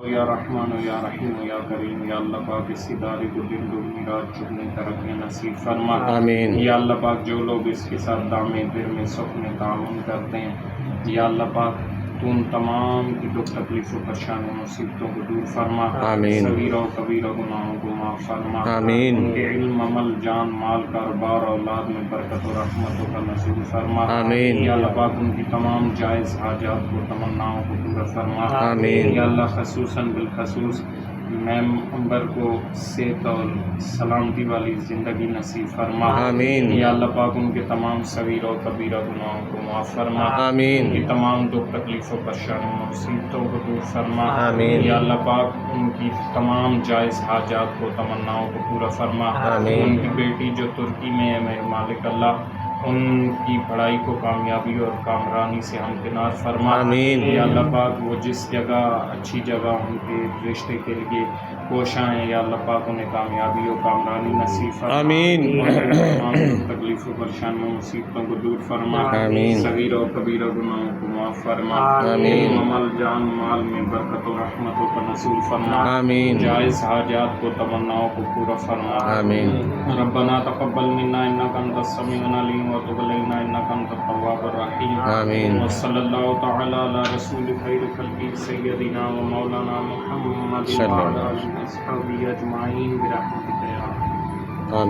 یا رحمان یا رحیم یا کریم، یا اللہ پاک اس ادارے کو دن دگنی رات چگنی ترقی نصیب فرما۔ آمین۔ یا اللہ پاک جو لوگ اس کے ساتھ دام دل میں سخن میں تعاون کرتے ہیں، یا اللہ پاک تو ان تمام کی دکھ تکلیف و پریشانیوں مصیبتوں کو دور فرما۔ آمین۔ صغیرہ و کبیرہ گناہوں کو معاف فرما۔ آمین۔ ان کے علم، عمل، جان، مال، کاروبار، اولاد میں برکت و رحمتوں کا نصیب فرما۔ آمین۔ یا اللہ پاک ان کی تمام جائز حاجات کو، تمناؤں کو پورا فرما۔ آمین۔ یا اللہ خصوصاً بالخصوص ممبر کو صحت اور سلامتی والی زندگی نصیب فرما۔ آمین۔ یا اللہ پاک ان کے تمام صغیرہ و کبیرہ گناہوں کو معاف فرما۔ آمین۔ ان کی تمام دکھ تکلیف و پریشانیوں مصیبتوں کو دور فرما۔ آمین۔ یا اللہ پاک ان کی تمام جائز حاجات کو، تمناؤں کو پورا فرما۔ آمین۔ ان کی بیٹی جو ترکی میں ہے، میرے مالک اللہ ان کی پڑھائی کو کامیابی اور کامرانی سے ہمکنار فرما۔ آمین۔ یا اللہ پاک وہ جس جگہ اچھی جگہ ان کے رشتے کے لیے کوشاں ہیں، یا اللہ پاک انہیں کامیابی و کامرانی نصیب فرما۔ آمین۔ ان کے تمام تکلیف و پریشانیوں مصیبتوں کو دور فرما۔ آمین۔ صغیرہ و کبیرہ گناہوں کو معاف فرما۔ آمین۔ عمل، جان، مال میں برکت و رحمتوں کا نصیب فرما۔ آمین۔ جائز حاجات کو، تمناؤں کو پورا فرما۔ آمین۔ ربنا تقبل منا انک انت السمیع العلیم وتب علینا انک انت التواب الرحیم۔ آمین۔ وصلی اللہ تعالی علی رسول خیر خلقہ سیدنا و مولانا محمد صلی اللہ وعلی آلہ وصحبہ اجمعین برحمتک یا ارحم۔ آمین۔